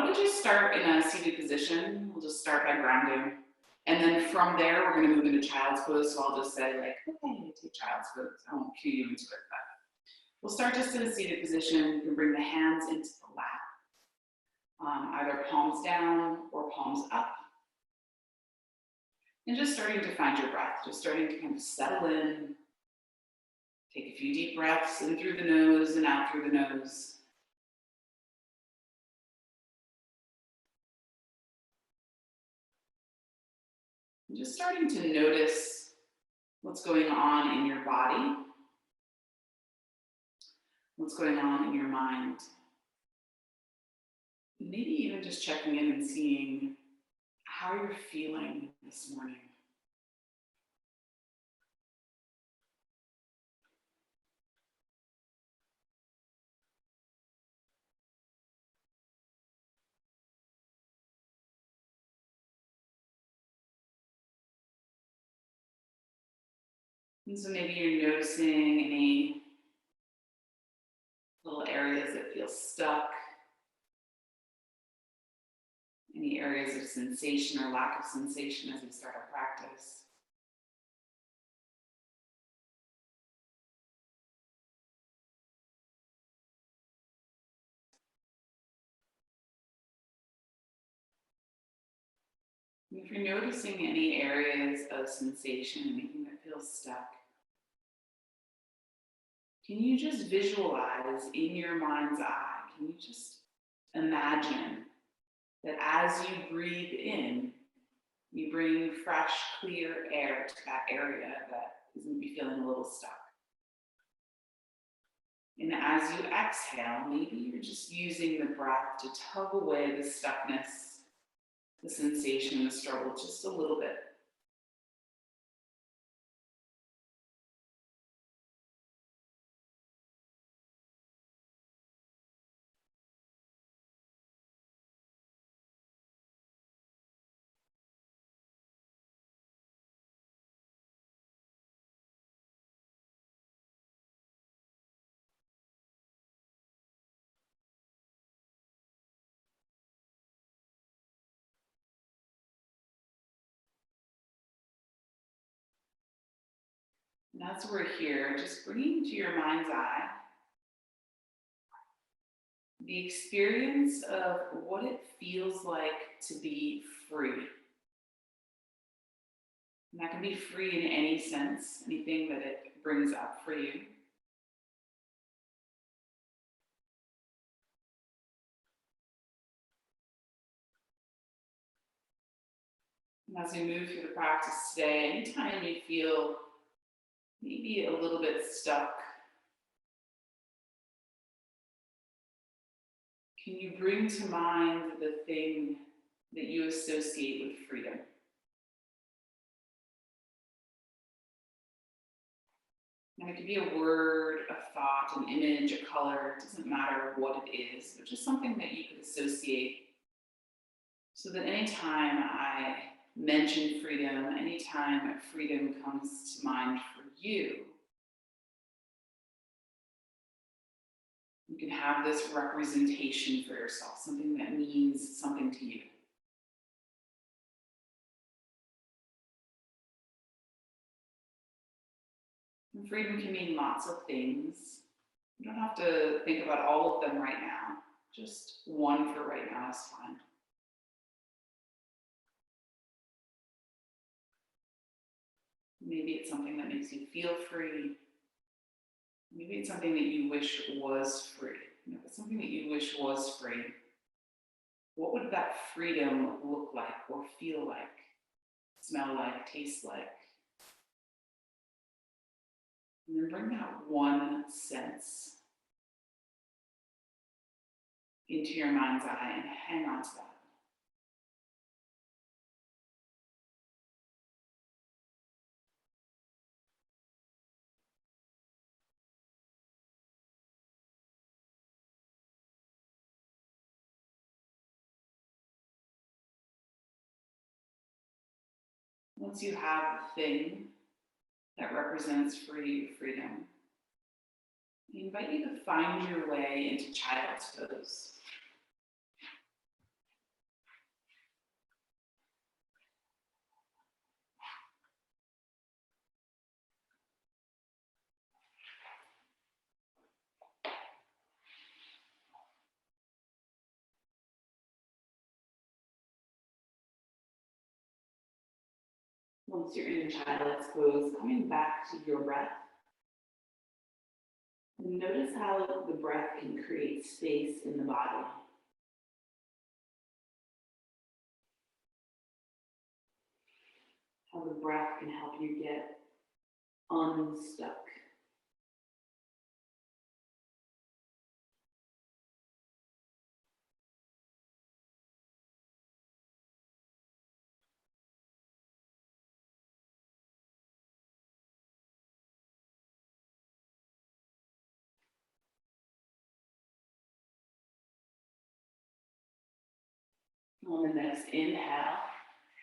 probably just start in a seated position. We'll just start by grounding. And then from there, we're going to move into child's pose. So I'll just say, like, okay, take child's pose. I won't cue you into it, but we'll start just in a seated position. You can bring the hands into the lap, either palms down or palms up. And just starting to find your breath, just starting to kind of settle in. Take a few deep breaths in through the nose and out through the nose. And just starting to notice what's going on in your body, what's going on in your mind. Maybe even just checking in and seeing how you're feeling this morning. And so maybe you're noticing any little areas that feel stuck, any areas of sensation or lack of sensation as we start our practice. And if you're noticing any areas of sensation, anything that feels stuck, can you just visualize in your mind's eye, can you just imagine that as you breathe in, you bring fresh, clear air to that area that is maybe feeling a little stuck. And as you exhale, maybe you're just using the breath to tug away the stuckness, the sensation, the struggle just a little bit. And as we're here, just bringing to your mind's eye the experience of what it feels like to be free. And that can be free in any sense, anything that it brings up for you. And as we move through the practice today, anytime you feel maybe a little bit stuck, can you bring to mind the thing that you associate with freedom? And it could be a word, a thought, an image, a color. It doesn't matter what it is, but just something that you could associate so that anytime I mention freedom, anytime freedom comes to mind for you, you can have this representation for yourself, something that means something to you. And freedom can mean lots of things. You don't have to think about all of them right now. Just one for right now is fine. Maybe it's something that makes you feel free. Maybe it's something that you wish was free. And if it's something that you wish was free, what would that freedom look like or feel like, smell like, taste like? And then bring that one sense into your mind's eye and hang on to that. Once you have the thing that represents for you freedom, I invite you to find your way into child's pose. Once you're in child's pose, coming back to your breath. And notice how the breath can create space in the body. How the breath can help you get unstuck. On the next inhale,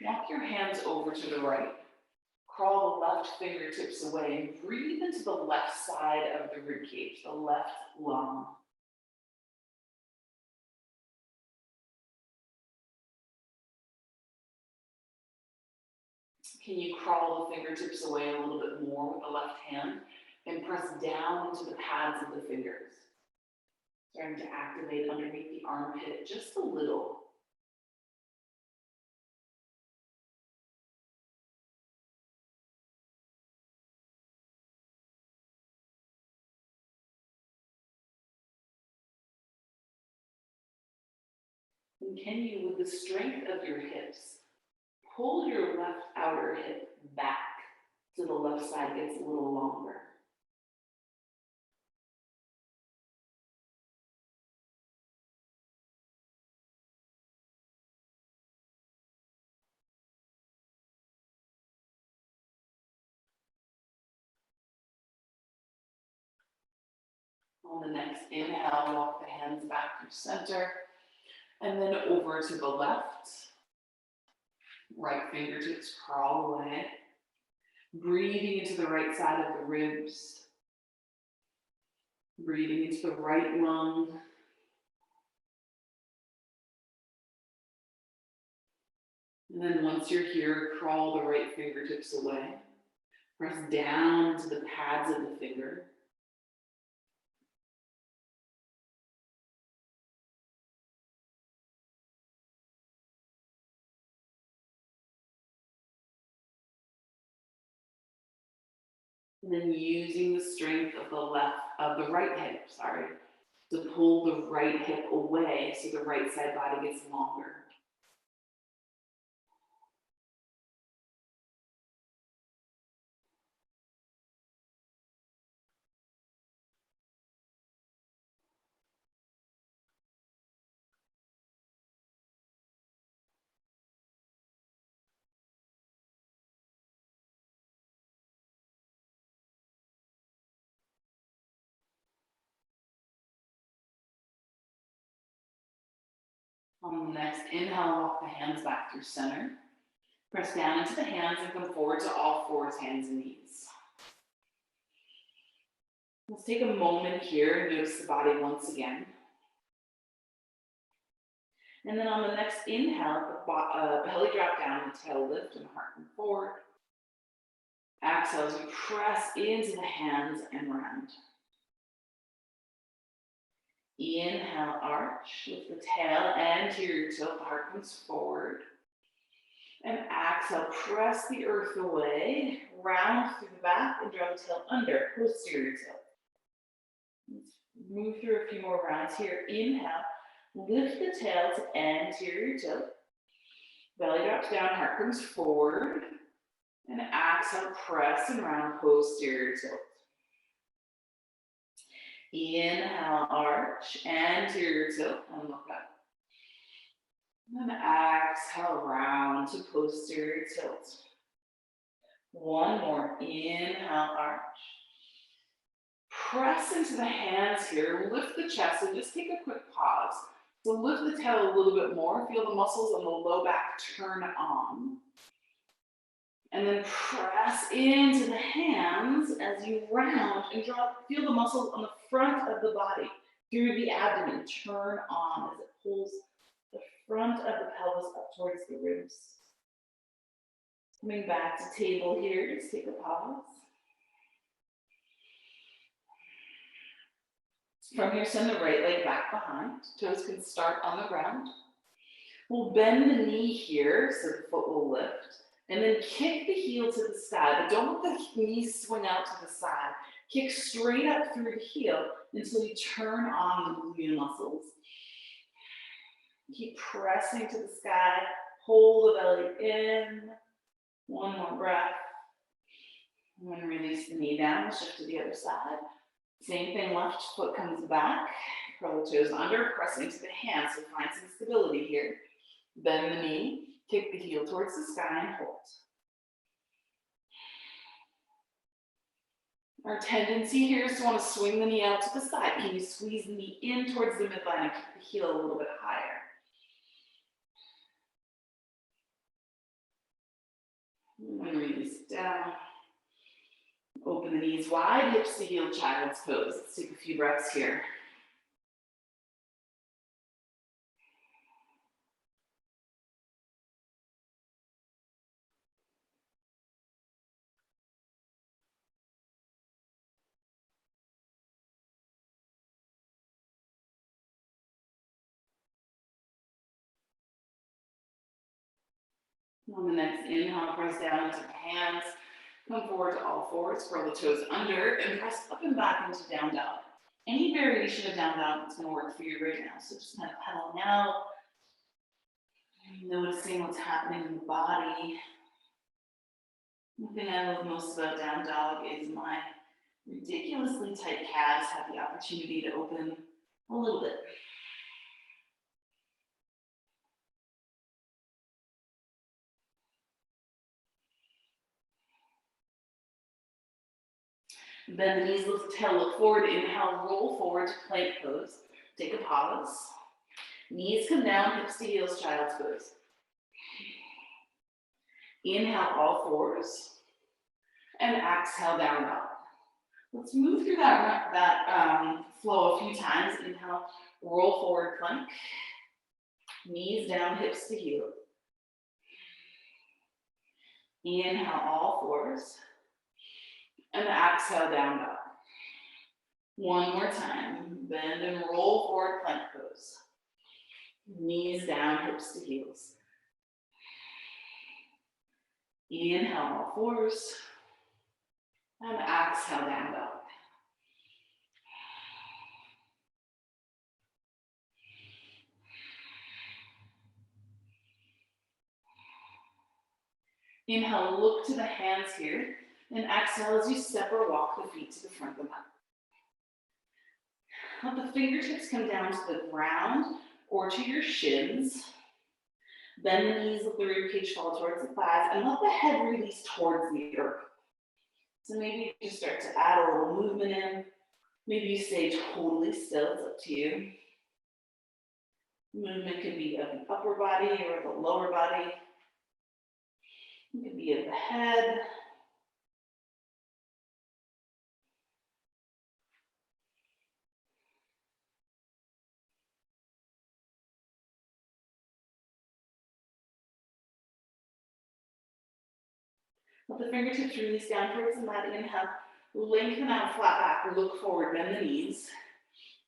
walk your hands over to the right. Crawl the left fingertips away and breathe into the left side of the ribcage, the left lung. Can you crawl the fingertips away a little bit more with the left hand and press down into the pads of the fingers? Starting to activate underneath the armpit just a little. Continue with the strength of your hips. Pull your left outer hip back so the left side gets a little longer. On the next inhale, walk the hands back to center and then over to the left. Right fingertips crawl away. Breathing into the right side of the ribs. Breathing into the right lung. And then once you're here, crawl the right fingertips away. Press down to the pads of the finger. And then using the strength of the right hip, to pull the right hip away so the right side body gets longer. On the next inhale, walk the hands back through center. Press down into the hands and come forward to all fours, hands and knees. Let's take a moment here and notice the body once again. And then on the next inhale, belly drop down, the tail lift and heart come forward. Exhale as you press into the hands and round. Inhale, arch, lift the tail anterior tilt, the heart comes forward. And exhale, press the earth away, round through the back and draw the tail under, posterior tilt. Let's move through a few more rounds here. Inhale, lift the tail to anterior tilt. Belly drops down, heart comes forward. And exhale, press and round, posterior tilt. Inhale, arch, anterior tilt, and look up. And then exhale, round to posterior tilt. One more, inhale, arch. Press into the hands here, lift the chest, and just take a quick pause. So lift the tail a little bit more, feel the muscles on the low back turn on. And then press into the hands as you round and feel the muscles on the front of the body through the abdomen turn on as it pulls the front of the pelvis up towards the ribs. Coming back to table here, just take a pause. From here, send the right leg back behind. Toes can start on the ground. We'll bend the knee here so the foot will lift. And then kick the heel to the sky, but don't let the knees swing out to the side. Kick straight up through the heel until you turn on the glute muscles. Keep pressing to the sky. Hold the belly in. One more breath. And then release the knee down, shift to the other side. Same thing, left foot comes back. Curl the toes under, pressing to the hands, so find some stability here. Bend the knee, kick the heel towards the sky and hold. Our tendency here is to want to swing the knee out to the side. Can you squeeze the knee in towards the midline and keep the heel a little bit higher? And release down. Open the knees wide, hips to heel, child's pose. Let's take a few breaths here. On the next inhale, press down into the hands. Come forward to all fours, curl the toes under, and press up and back into down dog. Any variation of down dog is going to work for you right now. So just kind of pedaling out, noticing what's happening in the body. The thing I love most about down dog is my ridiculously tight calves have the opportunity to open a little bit. Bend the knees, lift the tail, look forward, inhale, roll forward to plank pose. Take a pause. Knees come down, hips to heels, child's pose. Inhale, all fours, and exhale, down dog. Let's move through that flow a few times. Inhale, roll forward, plank. Knees down, hips to heel. Inhale, all fours. And exhale, down dog. One more time. Bend and roll forward, plank pose. Knees down, hips to heels. Inhale, all fours. And exhale, down dog. Inhale, look to the hands here. And exhale as you step or walk the feet to the front of the mat. Let the fingertips come down to the ground or to your shins. Bend the knees, let the ribcage fall towards the thighs, and let the head release towards the earth. So maybe you just start to add a little movement in. Maybe you stay totally still, it's up to you. Movement could be of the upper body or the lower body. It could be of the head. Let the fingertips release down towards the mat. Inhale, lengthen out, flat back, look forward, bend the knees.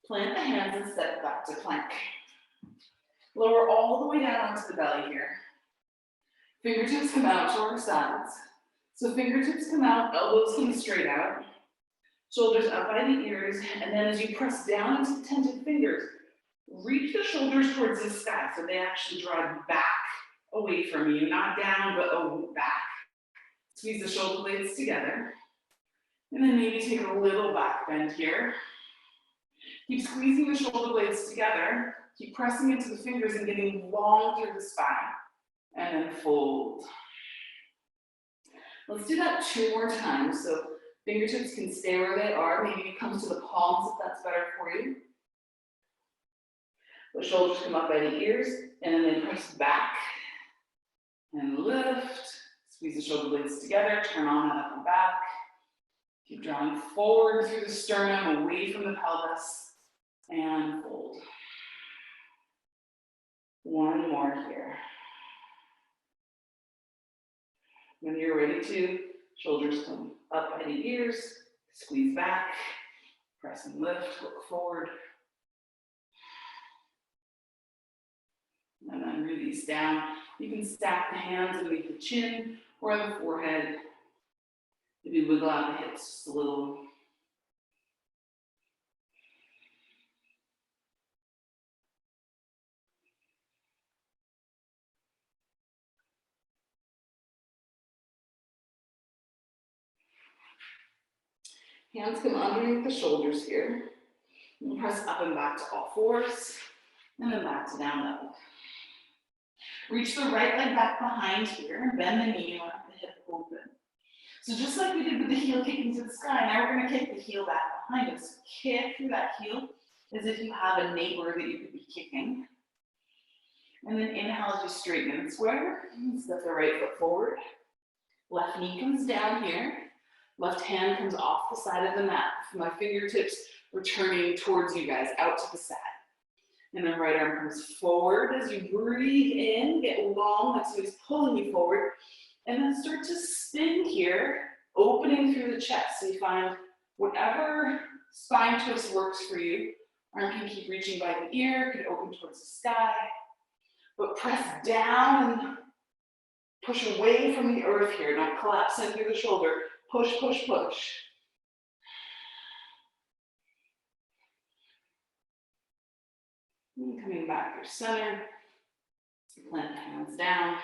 Plant the hands and step back to plank. Lower all the way down onto the belly here. Fingertips come out to our sides. So fingertips come out, elbows come straight out. Shoulders up by the ears, and then as you press down into the tented fingers, reach the shoulders towards the sky so they actually drive back away from you, not down, but back. Squeeze the shoulder blades together. And then maybe take a little back bend here. Keep squeezing the shoulder blades together. Keep pressing into the fingers and getting long through the spine. And then fold. Let's do that 2 more times. So fingertips can stay where they are. Maybe you come to the palms if that's better for you. The shoulders come up by the ears, and then press back and lift. Squeeze the shoulder blades together, turn on and up and back. Keep drawing forward through the sternum, away from the pelvis, and fold. One more here. When you're ready to, shoulders come up by the ears, squeeze back, press and lift, look forward. And then release down. You can stack the hands underneath the chin, or the forehead. Maybe wiggle out the hips just a little. Hands come underneath the shoulders here. And press up and back to all fours, and then back to down dog. Reach the right leg back behind here, bend the knee, let the hip open. So just like we did with the heel kicking to the sky, now we're gonna kick the heel back behind us. Kick through that heel as if you have a neighbor that you could be kicking. And then inhale as you straighten and square. Step the right foot forward. Left knee comes down here. Left hand comes off the side of the mat. My fingertips returning towards you guys, out to the side. And then right arm comes forward as you breathe in, get long, that's who's pulling you forward. And then start to spin here, opening through the chest. So you find whatever spine twist works for you. Arm can keep reaching by the ear, could open towards the sky. But press down and push away from the earth here, not collapse in through the shoulder. Push, push, push. And coming back through center. Plant the hands down.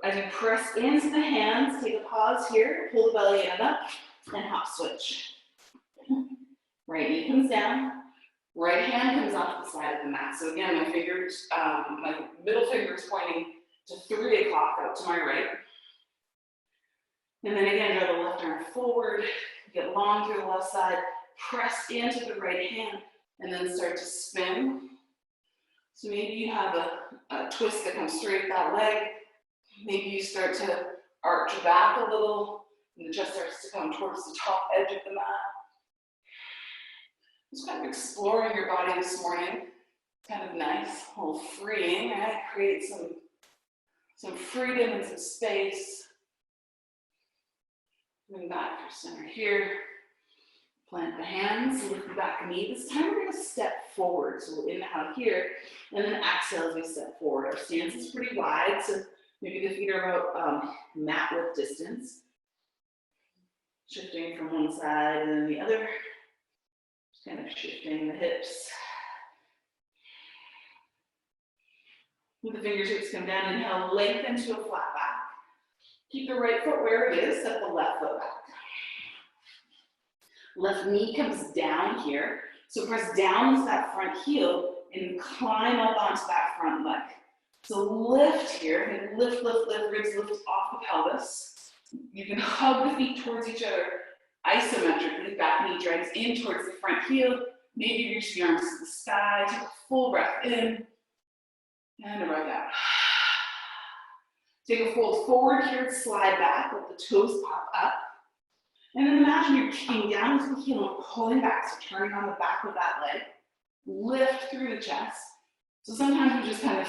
As you press into the hands, take a pause here, pull the belly in up, and hop switch. Right knee comes down, right hand comes off the side of the mat. So again, my fingers, my middle finger is pointing to 3 o'clock out to my right. And then again, draw the left arm forward, get long through the left side, press into the right hand, and then start to spin. So maybe you have a twist that comes straight that leg. Maybe you start to arch back a little, and the chest starts to come towards the top edge of the mat. Just kind of exploring your body this morning. Kind of nice, a little freeing, right? Create some freedom and some space. Coming back through center here. Plant the hands, lift the back knee. This time we're going to step forward. So we'll inhale here, and then exhale as we step forward. Our stance is pretty wide, so maybe the feet are about mat width distance. Shifting from one side and then the other. Just kind of shifting the hips. With the fingertips come down, inhale, lengthen to a flat back. Keep the right foot where it is, step the left foot back. Left knee comes down here. So press down to that front heel and climb up onto that front leg. So lift here, and lift, lift, lift, ribs lift off the pelvis. You can hug the feet towards each other isometrically. Back knee drags in towards the front heel. Maybe reach the arms to the sky. Take a full breath in and a breath out. Take a fold forward here, slide back, let the toes pop up. And then imagine you're kicking down into the heel and pulling back, so turning on the back of that leg. Lift through the chest. So sometimes we just kind of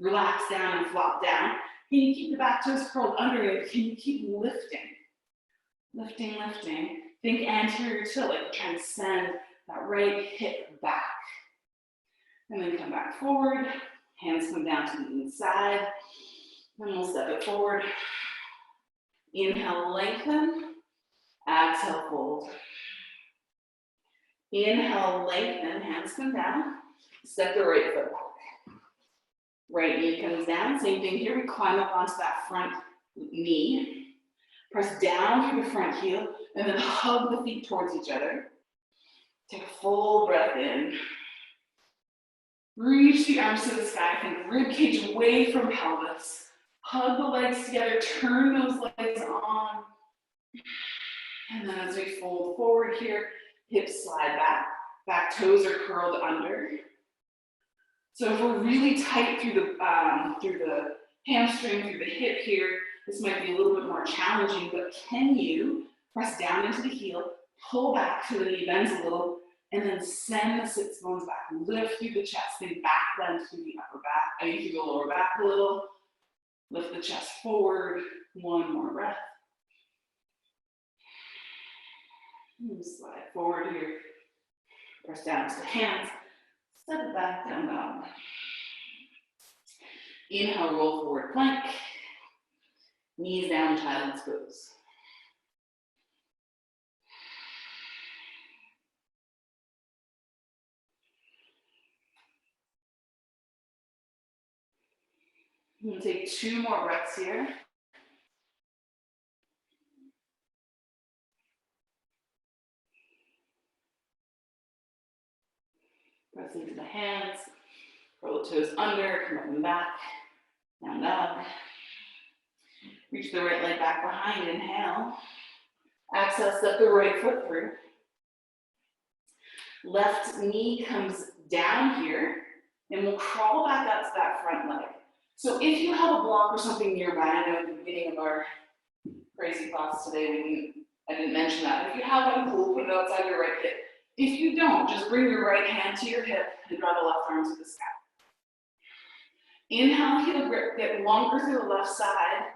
relax down and flop down. Can you keep the back toes curled under you? Can you keep lifting? Lifting, lifting. Think anterior tilt, like you're trying to send that right hip back. And then come back forward. Hands come down to the inside. Then we'll step it forward. Inhale, lengthen. Exhale, fold. Inhale, lengthen. Hands come down. Step the right foot back. Right knee comes down. Same thing here. We climb up onto that front knee. Press down through the front heel. And then hug the feet towards each other. Take a full breath in. Reach the arms to the sky. Think rib cage away from pelvis. Hug the legs together, turn those legs on. And then as we fold forward here, hips slide back, back toes are curled under. So if we're really tight through the hamstring, through the hip here, this might be a little bit more challenging, but can you press down into the heel, pull back so the knee bends a little, and then send the sits bones back, lift through the chest, then back bend through the upper back, through the lower back a little. Lift the chest forward, one more breath. And slide forward here. Press down to the hands, step it back, down dog. Inhale, roll forward plank. Knees down, child's pose. I'm going to take 2 more breaths here. Press into the hands, curl the toes under, come up and back, down dog. Reach the right leg back behind, inhale. Exhale, step the right foot through. Left knee comes down here, and we'll crawl back up to that front leg. So if you have a block or something nearby, I know at the beginning of our crazy class today, I didn't mention that. If you have one, cool, put it outside your right hip. If you don't, just bring your right hand to your hip and draw the left arm to the sky. Inhale, heel grip, get longer through the left side,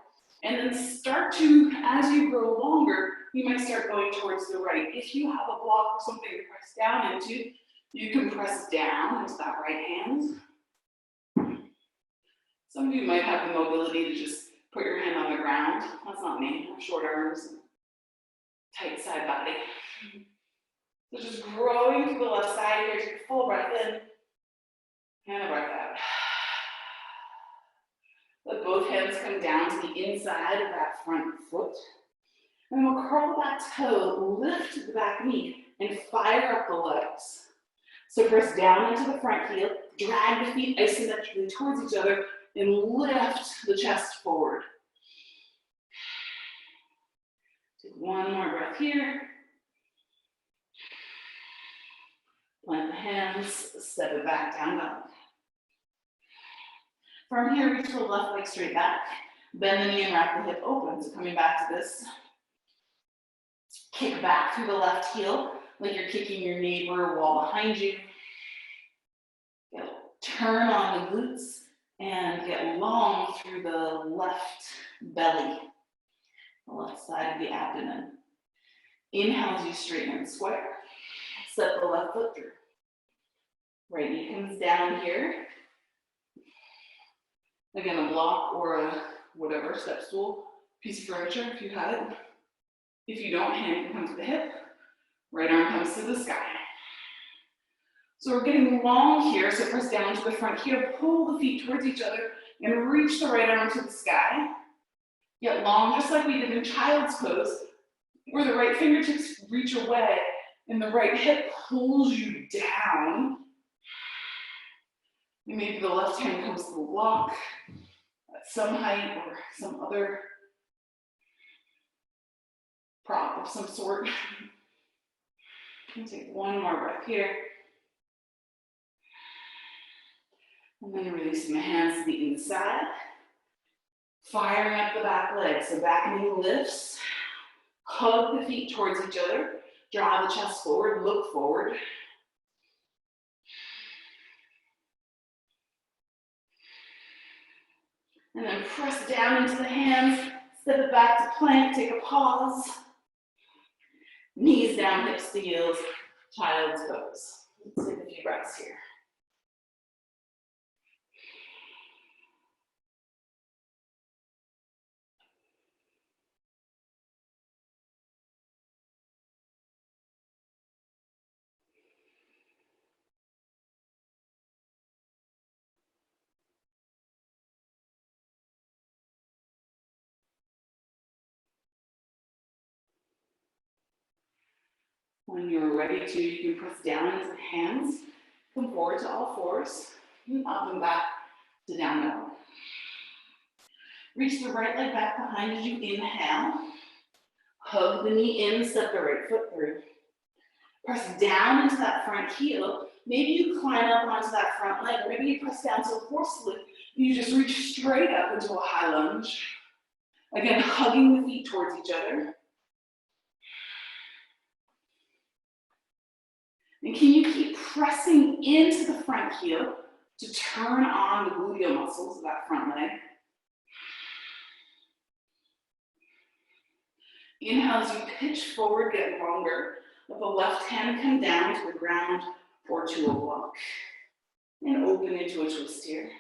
and then start to, as you grow longer, you might start going towards the right. If you have a block or something to press down into, you can press down into that right hand. Some of you might have the mobility to just put your hand on the ground. That's not me. I have short arms, tight side body. So just growing to the left side here, take a full breath in and a breath out. Let both hands come down to the inside of that front foot. And we'll curl that toe, lift the back knee, and fire up the legs. So press down into the front heel, drag the feet isometrically towards each other, and lift the chest forward. Take 1 more breath here. Plant the hands, step it back, down dog. From here, reach the left leg straight back. Bend the knee and wrap the hip open. So coming back to this. Kick back through the left heel, like you're kicking your neighbor or wall behind you. Turn on the glutes and get long through the left belly, the left side of the abdomen. Inhale as you straighten and square. Step the left foot through. Right knee comes down here. Again, a block or a whatever, step stool, piece of furniture if you have it. If you don't, hand can come to the hip. Right arm comes to the sky. So we're getting long here, so press down to the front heel, pull the feet towards each other, and reach the right arm to the sky. Get long, just like we did in child's pose, where the right fingertips reach away, and the right hip pulls you down. And maybe the left hand comes to the block at some height or some other prop of some sort. And take 1 more breath here. And then releasing the hands to the inside. Firing up the back leg. So back knee lifts. Hug the feet towards each other. Draw the chest forward, look forward. And then press down into the hands. Step it back to plank, take a pause. Knees down, hips to heels, child's pose. Let's take a few breaths here. When you're ready to, you can press down into the hands, come forward to all fours, and up and back to down dog. Reach the right leg back behind as you inhale. Hug the knee in, step the right foot through. Press down into that front heel. Maybe you climb up onto that front leg, or maybe you press down so forcefully you just reach straight up into a high lunge. Again, hugging the feet towards each other. And can you keep pressing into the front heel to turn on the gluteal muscles of that front leg? Inhale as you pitch forward, get longer. Let the left hand come down to the ground or to a block. And open into a twist here.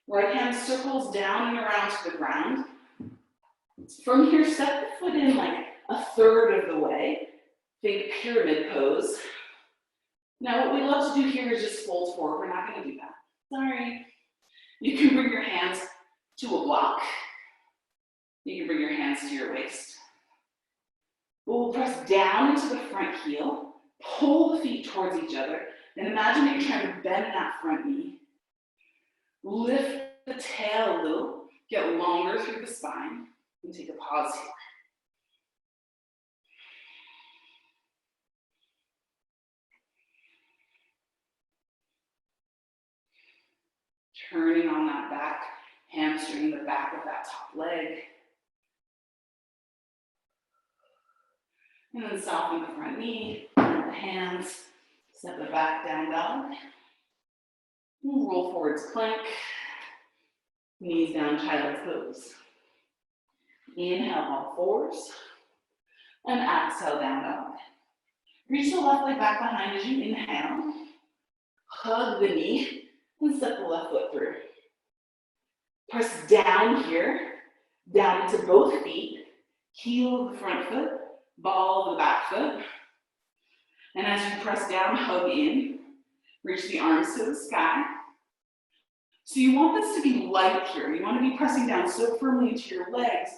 Right hand circles down and around to the ground. From here, step the foot in like a third of the way. Think pyramid pose. Now what we love to do here is just fold forward. We're not going to do that. Sorry. You can bring your hands to a block. You can bring your hands to your waist. We'll press down into the front heel, pull the feet towards each other, and imagine that you're trying to bend that front knee. Lift the tail a little, get longer through the spine, and take a pause here. Turning on that back hamstring, the back of that top leg. And then soften the front knee, the hands, step it back, down dog. Roll forwards plank, knees down, child's pose. Inhale, all fours, and exhale, down dog. Reach the left leg back behind as you inhale. Hug the knee and step the left foot through. Press down here, down into both feet, heel of the front foot, ball of the back foot. And as you press down, hug in, reach the arms to the sky. So you want this to be light here. You want to be pressing down so firmly into your legs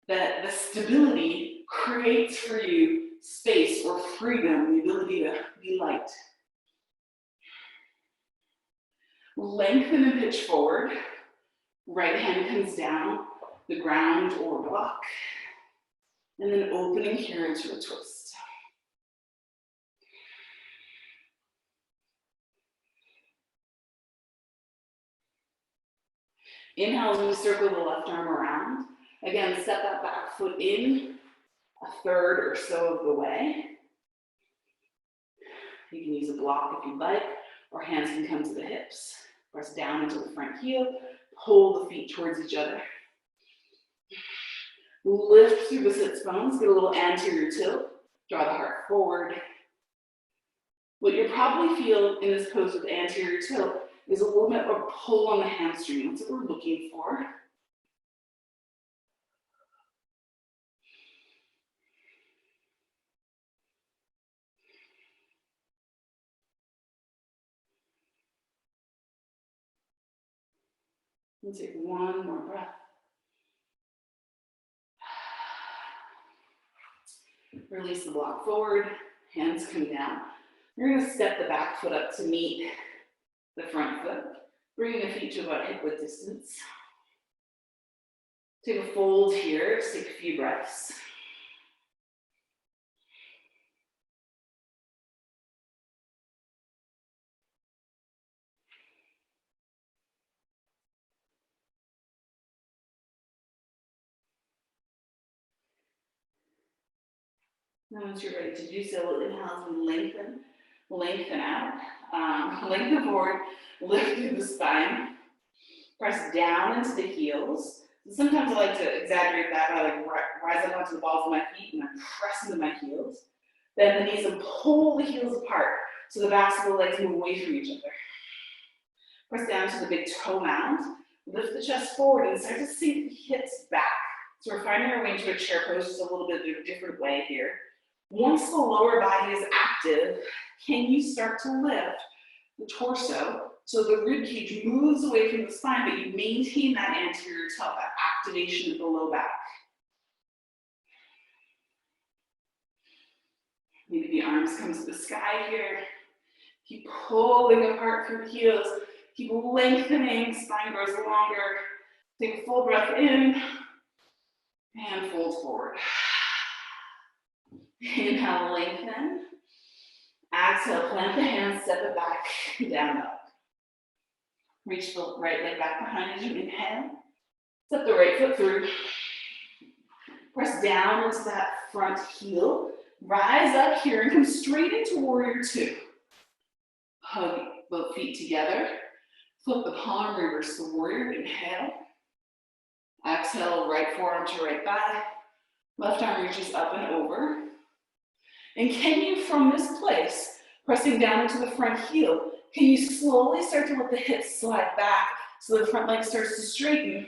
that the stability creates for you space or freedom, the ability to be light. Lengthen and pitch forward. Right hand comes down, the ground or block. And then opening here into a twist. Inhale as we circle the left arm around. Again, step that back foot in a third or so of the way. You can use a block if you'd like, or hands can come to the hips. Press down into the front heel, pull the feet towards each other. Lift through the sits bones, get a little anterior tilt, draw the heart forward. What you'll probably feel in this pose with anterior tilt is a little bit of a pull on the hamstring. That's what we're looking for. And take one more breath. Release the block forward, hands come down. You're going to step the back foot up to meet the front foot, bringing the feet to about hip width distance. Take a fold here, just take a few breaths. Now once you're ready to do so, inhale as we lengthen out, lengthen forward, lift through the spine, press down into the heels. Sometimes I like to exaggerate that by like rise up onto the balls of my feet and then press into my heels. Bend the knees and pull the heels apart so the backs of the legs move away from each other. Press down to the big toe mound, lift the chest forward and start to sink the hips back. So we're finding our way into a chair pose just a little bit of a different way here. Once the lower body is active, can you start to lift the torso so the rib cage moves away from the spine, but you maintain that anterior tilt, that activation of the low back. Maybe the arms come to the sky here. Keep pulling apart through the heels. Keep lengthening, spine grows longer. Take a full breath in and fold forward. Inhale, lengthen. Exhale, plant the hands, step it back, down dog. Reach the right leg back behind as you inhale. Step the right foot through. Press down into that front heel. Rise up here and come straight into warrior two. Hug both feet together. Flip the palm, reverse the warrior. Inhale. Exhale, right forearm to right thigh. Left arm reaches up and over. And can you, from this place, pressing down into the front heel, can you slowly start to let the hips slide back So the front leg starts to straighten.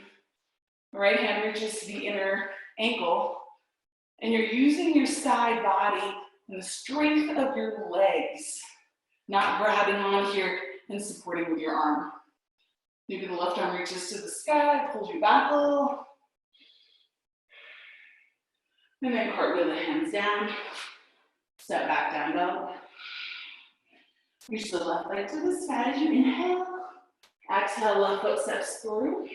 The right hand reaches to the inner ankle. And you're using your side body and the strength of your legs, not grabbing on here and supporting with your arm. Maybe the left arm reaches to the sky, pulls you back a little. And then cartwheel the hands down. Step back down dog. Reach the left leg to the sky as you inhale. Exhale, left foot steps through.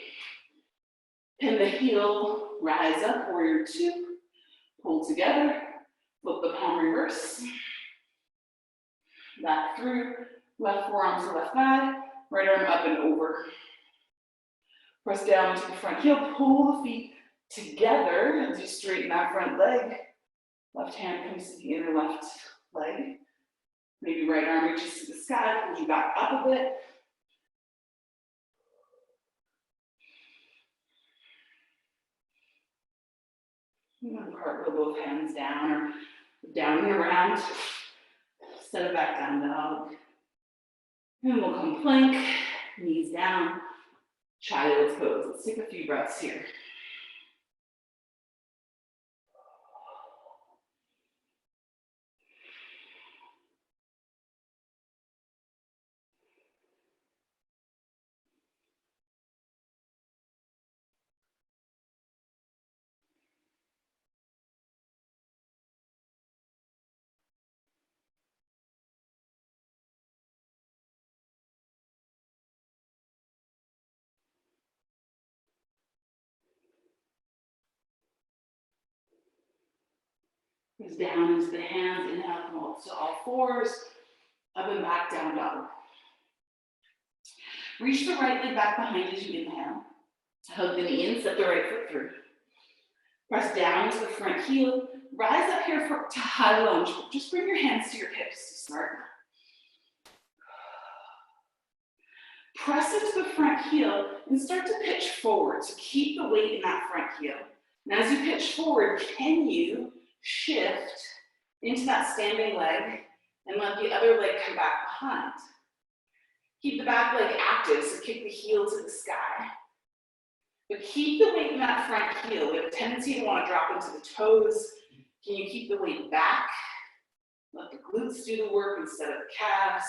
Pin the heel, rise up, warrior two. Pull together, flip the palm reverse. Back through, left forearm to left thigh, right arm up and over. Press down into the front heel, pull the feet together as you straighten that front leg. Left hand comes to the inner left leg. Maybe right arm reaches to the sky, pulls you back up a bit. And then cartwheel both hands down or down and around. Set it back down dog. And we'll come plank, knees down, child's pose. Let's take a few breaths here. Press down into the hands, inhale, come up to all fours, up and back, down dog. Reach the right leg back behind as you inhale. Hug the knee in, step the right foot through. Press down to the front heel, rise up here to high lunge. Just bring your hands to your hips to start. Press into the front heel and start to pitch forward. So keep the weight in that front heel. And as you pitch forward, can you shift into that standing leg and let the other leg come back behind? Keep the back leg active, so kick the heel to the sky. But keep the weight in that front heel. We have a tendency to want to drop into the toes. Can you keep the weight back? Let the glutes do the work instead of the calves.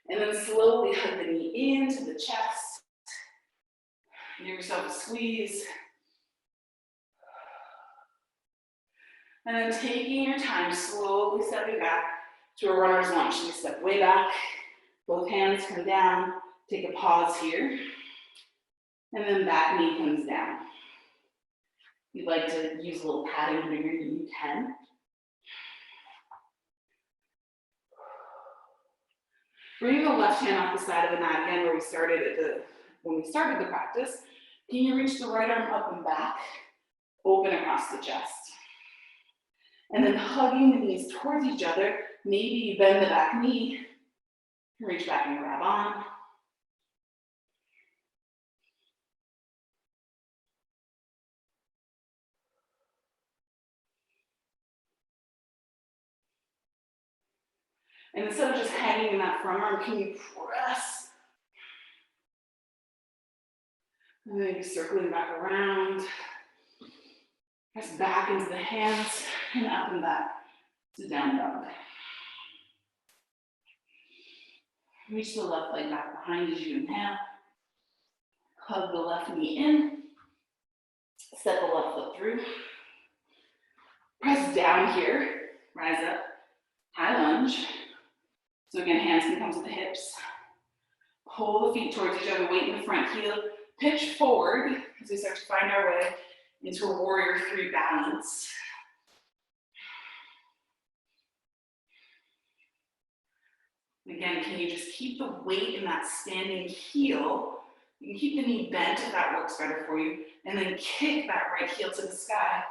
And then slowly hug the knee into the chest. Give yourself a squeeze. And then taking your time, slowly stepping back to a runner's lunge. So you step way back, both hands come down, take a pause here, and then back knee comes down. If you'd like to use a little padding under your knee, you can. Bring the left hand off the side of the mat again where we started when we started the practice. Can you reach the right arm up and back, open across the chest? And then hugging the knees towards each other. Maybe you bend the back knee, reach back and grab on. And instead of just hanging in that front arm, can you press? And then circling back around. Press back into the hands and up and back to down dog. Reach the left leg back behind as you inhale. Hug the left knee in. Step the left foot through. Press down here. Rise up. High lunge. So again, hands can come to the hips. Pull the feet towards each other. Weight in the front heel. Pitch forward as we start to find our way into a warrior three balance. Again, can you just keep the weight in that standing heel? You can keep the knee bent if that works better for you, and then kick that right heel to the sky.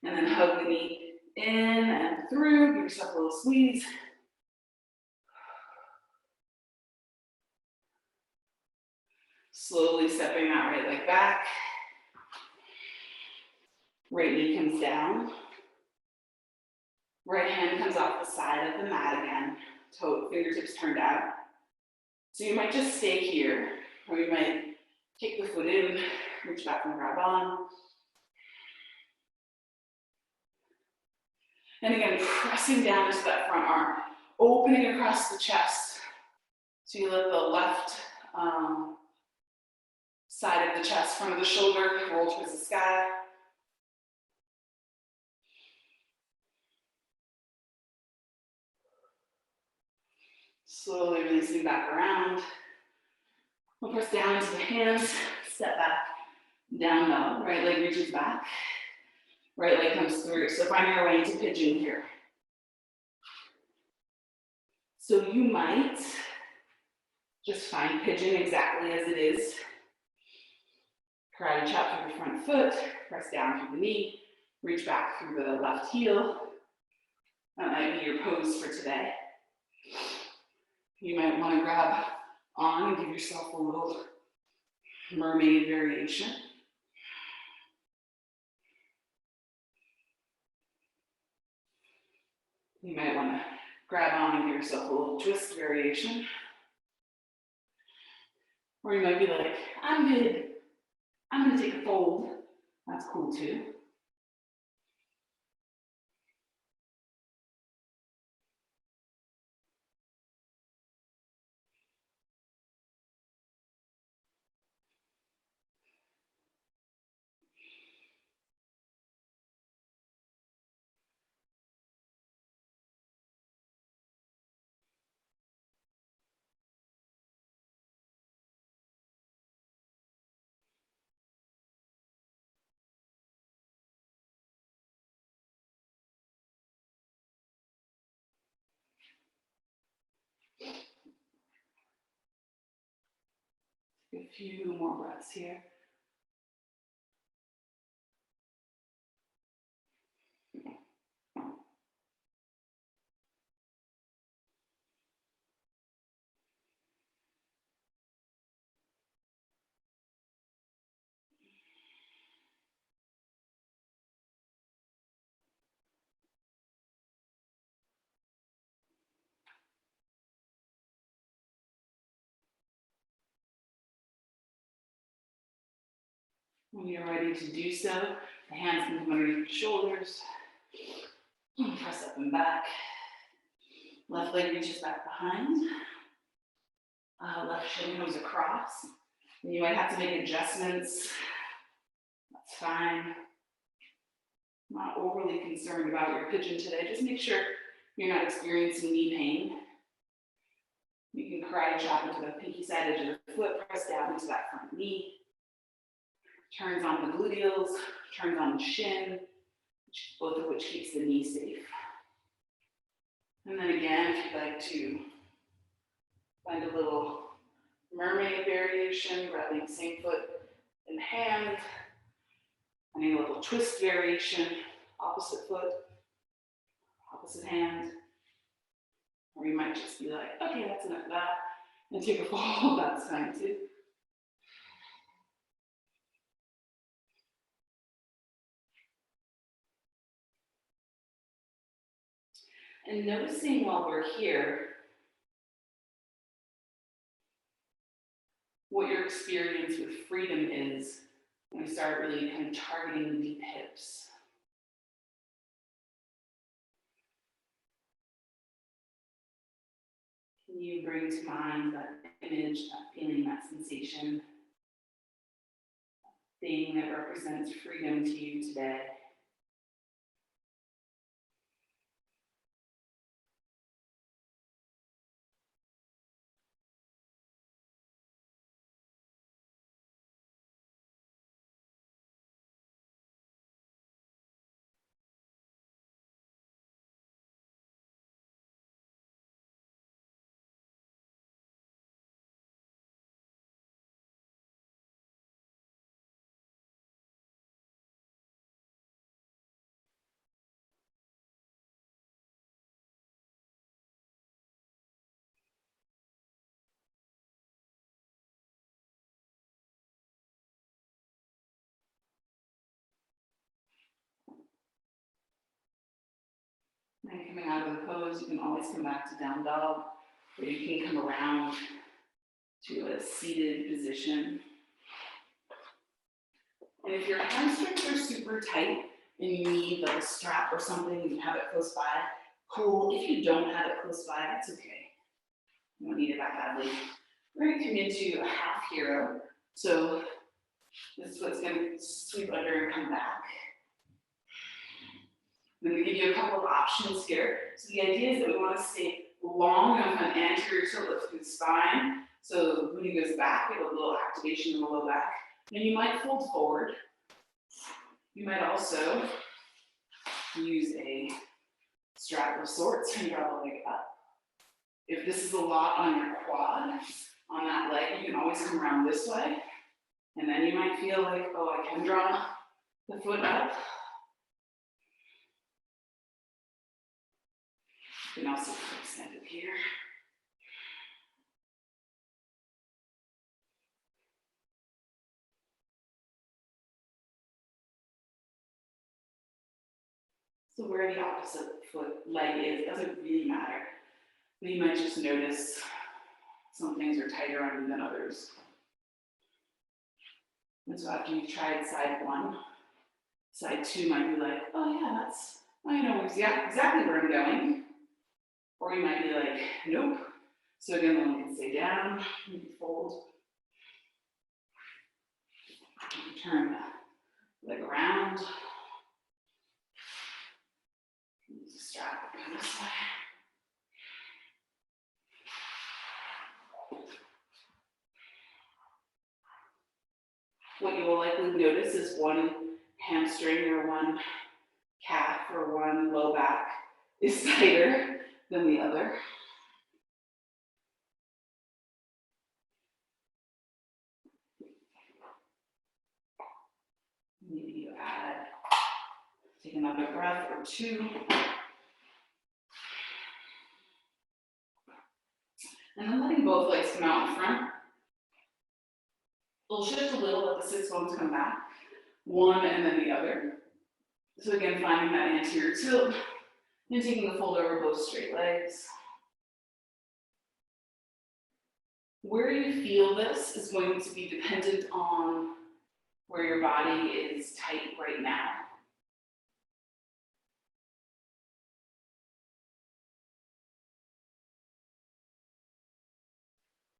And then hug the knee in and through. Give yourself a little squeeze. Slowly stepping that right leg back. Right knee comes down. Right hand comes off the side of the mat again. Toe, fingertips turned out. So you might just stay here, or you might kick the foot in, reach back and grab on. And again, pressing down into that front arm, opening across the chest. So you let the left side of the chest, front of the shoulder, roll towards the sky. Slowly releasing back around. We'll press down into the hands, step back, down dog. Right leg reaches back, right leg comes through. So find your way into pigeon here. So you might just find pigeon exactly as it is. Karate chop through the front foot, press down through the knee, reach back through the left heel. That might be your pose for today. You might want to grab on and give yourself a little mermaid variation. You might want to grab on and give yourself a little twist variation. Or you might be like, I'm good. I'm going to take a fold. That's cool too. A few more breaths here. When you're ready to do so, the hands can come underneath the shoulders. Press up and back. Left leg reaches back behind. Left shin goes across. And you might have to make adjustments. That's fine. I'm not overly concerned about your pigeon today. Just make sure you're not experiencing knee pain. You can karate chop into the pinky side edge of the foot, press down into that front knee. Turns on the gluteals, turns on the shin, both of which keeps the knee safe. And then again, if you'd like to find a little mermaid variation, grabbing the same foot in hand, finding a little twist variation, opposite foot, opposite hand. Or you might just be like, okay, that's enough of that, and take a fold, that's fine too. And noticing while we're here, what your experience with freedom is when we start really kind of targeting the deep hips. Can you bring to mind that image, that feeling, that sensation, that thing that represents freedom to you today? And coming out of the pose, you can always come back to down dog, or you can come around to a seated position. And if your hamstrings are super tight and you need like a strap or something and you have it close by, cool. If you don't have it close by, that's okay. You don't need it that badly. We're going to come into a half hero. So this is what's going to sweep under and come back. I'm going to give you a couple of options here. So the idea is that we want to stay long enough on anterior tilt lift through the spine. So when he goes back, we have a little activation in the low back. And you might fold forward. You might also use a strap of sorts and draw the leg up. If this is a lot on your quad, on that leg, you can always come around this way. And then you might feel like, oh, I can draw the foot up. You can also extend it here. So where the opposite foot leg is doesn't really matter. But you might just notice some things are tighter on you than others. And so after you've tried side one, side two might be like, oh yeah, I know exactly where I'm going. Or you might be like, nope. So again, the leg can stay down, you can fold. You can turn the leg around. Use a strap come this way. What you will likely notice is one hamstring or one calf or one low back is tighter than the other. Maybe you take another breath or two. And then letting both legs come out in front. We'll shift a little, let the sits bones come back. One and then the other. So again, finding that anterior tilt and taking the fold over both straight legs. Where you feel this is going to be dependent on where your body is tight right now.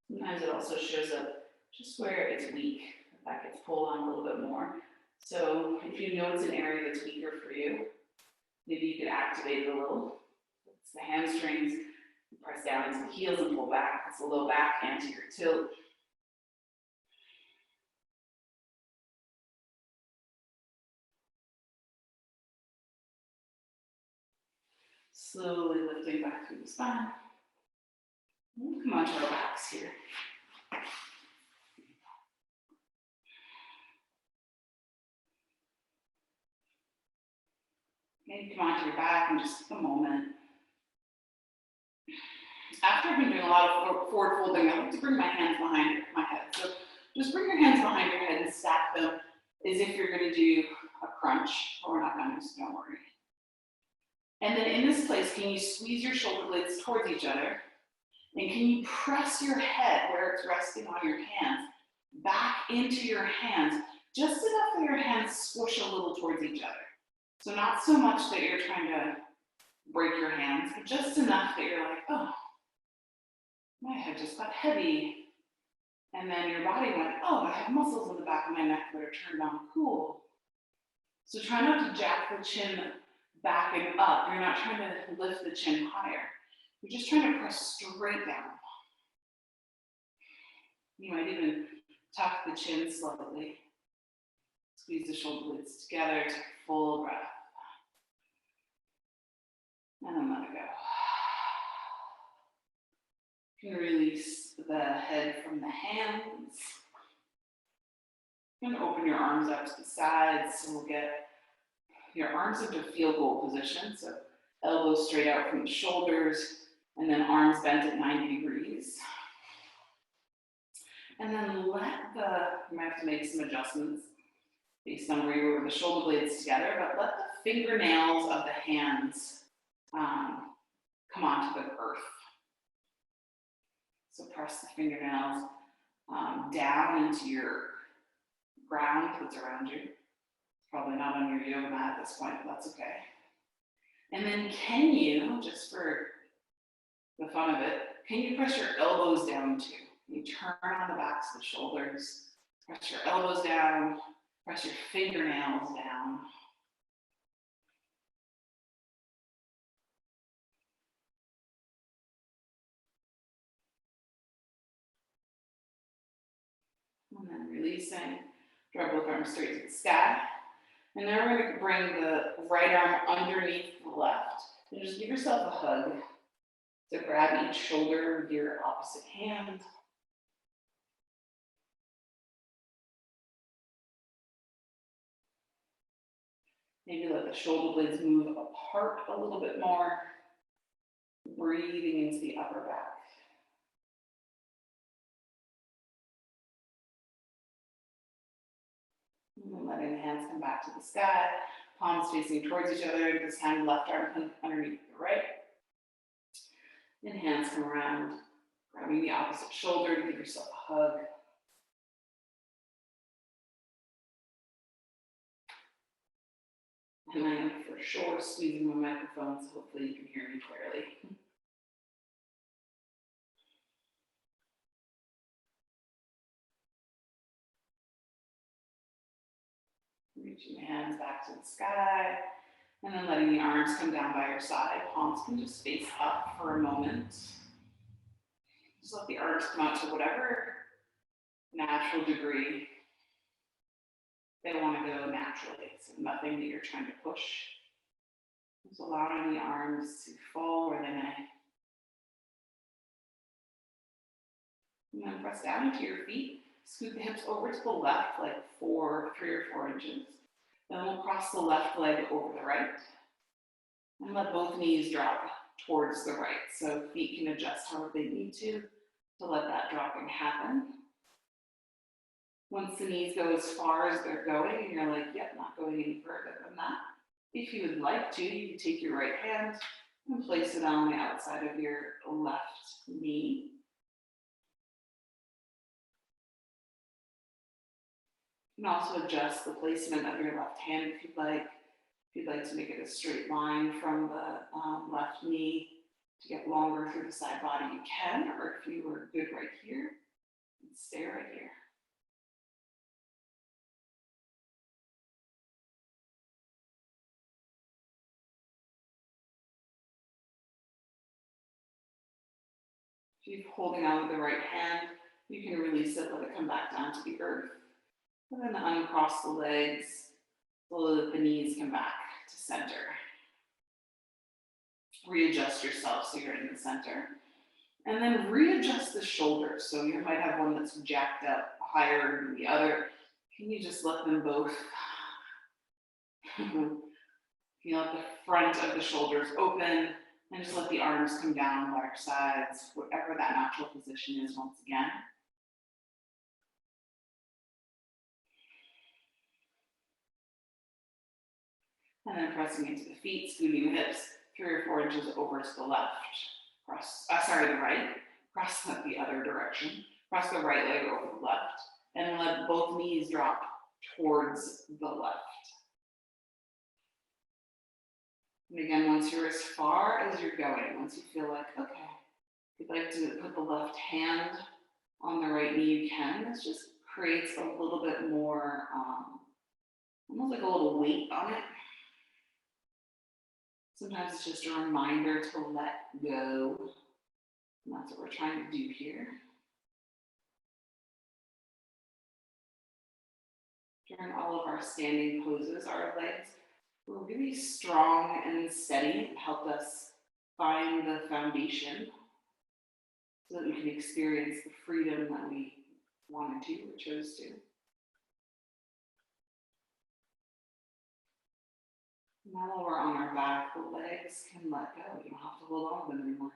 Sometimes it also shows up just where it's weak, that gets pulled on a little bit more. So if you know it's an area that's weaker for you, maybe you could activate it a little. It's the hamstrings, press down into the heels and pull back. It's the low back, anterior tilt. Slowly lifting back through the spine. We'll come onto our backs here. Maybe come onto your back in just a moment. After I've been doing a lot of forward folding, I like to bring my hands behind my head. So just bring your hands behind your head and stack them as if you're going to do a crunch, or we're not going to, so don't worry. And then in this place, can you squeeze your shoulder blades towards each other? And can you press your head where it's resting on your hands back into your hands, just enough that your hands squish a little towards each other. So not so much that you're trying to break your hands, but just enough that you're like, oh, my head just got heavy. And then your body went, oh, I have muscles in the back of my neck that are turned on, cool. So try not to jack the chin back and up. You're not trying to lift the chin higher. You're just trying to press straight down. You might even tuck the chin slightly. Squeeze the shoulder blades together, take a full breath. And then let it go. You can release the head from the hands. You can open your arms out to the sides, so we'll get your arms into field goal position. So elbows straight out from the shoulders, and then arms bent at 90 degrees. And then you might have to make some adjustments based on where you were with the shoulder blades together, but let the fingernails of the hands come onto the earth. So press the fingernails down into your ground that's around you. Probably not on your yoga mat at this point, but that's okay. And then can you, just for the fun of it, can you press your elbows down too? You turn on the backs of the shoulders, press your elbows down, press your fingernails down. And then releasing, draw both arms straight to the sky. And now we're going to bring the right arm underneath the left. And just give yourself a hug. So grab each shoulder with your opposite hand. Maybe let the shoulder blades move apart a little bit more. Breathing into the upper back. And letting the hands come back to the sky. Palms facing towards each other. This time, left arm underneath the right. And hands come around, grabbing the opposite shoulder to give yourself a hug. And I am for sure squeezing my microphone, so hopefully you can hear me clearly. Reaching the hands back to the sky, and then letting the arms come down by your side. Palms can just face up for a moment. Just let the arms come out to whatever natural degree they want to go naturally. So nothing that you're trying to push. Just allowing the arms to fall where they may. And then press down into your feet. Scoot the hips over to the left, like 3 or 4 inches. Then we'll cross the left leg over the right. And let both knees drop towards the right. So feet can adjust however they need to let that dropping happen. Once the knees go as far as they're going, and you're like, yep, not going any further than that. If you would like to, you can take your right hand and place it on the outside of your left knee. You can also adjust the placement of your left hand if you'd like. If you'd like to make it a straight line from the left knee to get longer through the side body, you can. Or if you were good right here, stay right here. If you're holding on with the right hand, you can release it, let it come back down to the earth. And then uncross the legs so that the knees come back to center. Readjust yourself so you're in the center. And then readjust the shoulders. So you might have one that's jacked up higher than the other. Can you just let them both, let the front of the shoulders open and just let the arms come down by your sides, whatever that natural position is once again. And then pressing into the feet, scooting the hips 3 or 4 inches over to the left. The right. Cross the other direction. Cross the right leg over the left. And let both knees drop towards the left. And again, once you're as far as you're going, once you feel like, okay, if you'd like to put the left hand on the right knee, you can. This just creates a little bit more, almost like a little weight on it. Sometimes it's just a reminder to let go. And that's what we're trying to do here. During all of our standing poses, our legs were really strong and steady. It helped us find the foundation so that we can experience the freedom that we wanted to or chose to. Now while we're on our back, the legs can let go. You don't have to hold on to them anymore.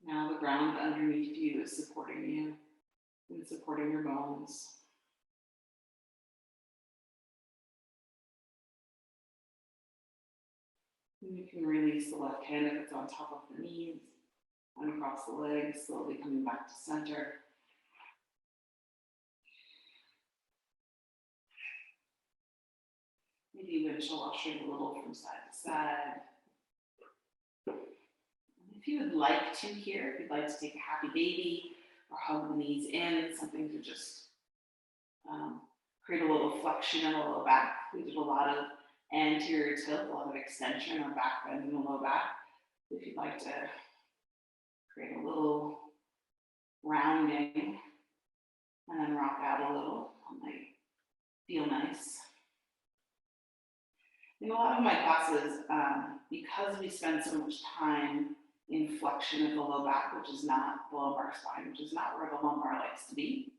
Now the ground underneath you is supporting you and supporting your bones. And you can release the left hand if it's on top of the knees. Uncross the legs, slowly coming back to center. Maybe windshield washing a little from side to side. If you would like to here, if you'd like to take a happy baby or hug the knees in, something to just create a little flexion in the low back. We did a lot of anterior tilt, a lot of extension or back bend in the low back. If you'd like to create a little rounding and then rock out a little, that might feel nice. In a lot of my classes, because we spend so much time in flexion of the low back, which is not the lumbar spine, which is not where the lumbar likes to be.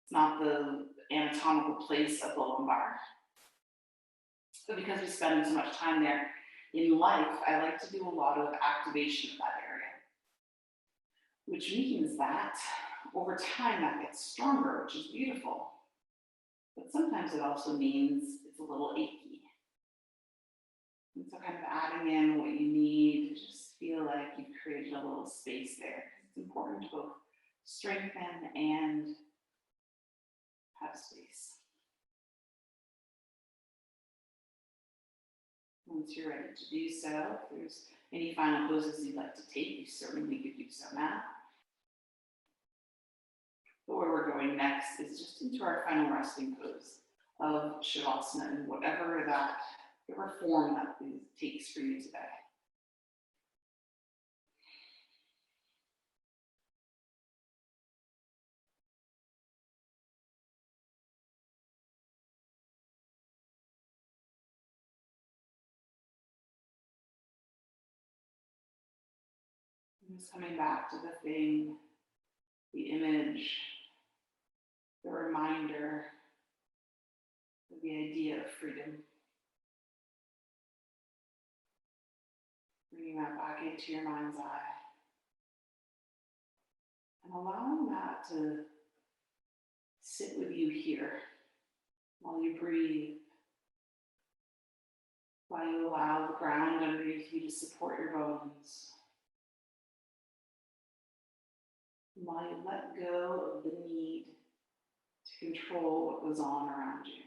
It's not the anatomical place of the lumbar. But because we spend so much time there in life, I like to do a lot of activation of that area, which means that over time that gets stronger, which is beautiful. But sometimes it also means it's a little achy. And so kind of adding in what you need to just feel like you've created a little space there. It's important to both strengthen and have space. Once you're ready to do so, if there's any final poses you'd like to take, you certainly could do so now. But where we're going next is just into our final resting pose of Shavasana and whatever form that takes for you today. And just coming back to the thing, the image, the reminder of the idea of freedom. Bringing that back into your mind's eye. And allowing that to sit with you here while you breathe, while you allow the ground underneath you to support your bones, and while you let go of the need to control what goes on around you.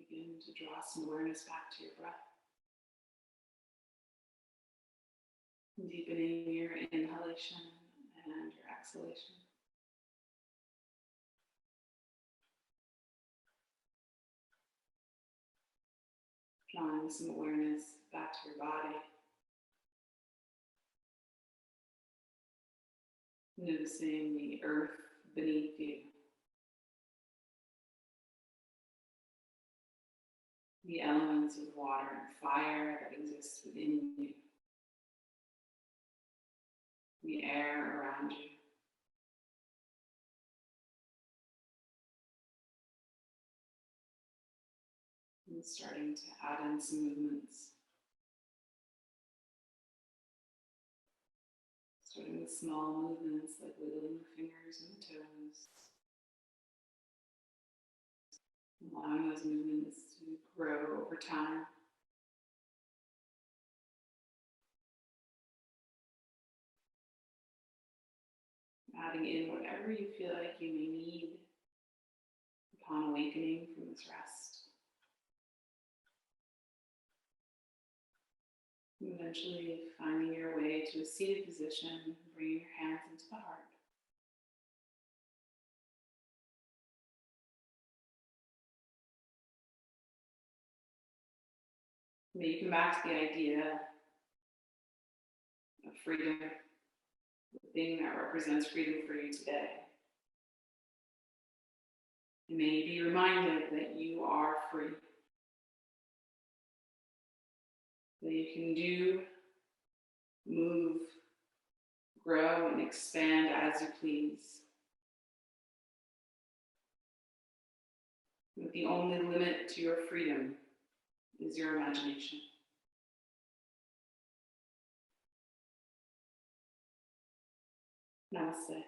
begin to draw some awareness back to your breath. Deepening your inhalation and your exhalation. Drawing some awareness back to your body. Noticing the earth beneath you. The elements of water and fire that exist within you. The air around you. And starting to add in some movements. Starting with small movements like wiggling the fingers and the toes. Allowing those movements to grow over time. Adding in whatever you feel like you may need upon awakening from this rest. Eventually finding your way to a seated position, bringing your hands into the heart. Maybe you come back to the idea of freedom, the thing that represents freedom for you today. And may you be reminded that you are free. That you can do, move, grow, and expand as you please. But the only limit to your freedom is your imagination. Namaste.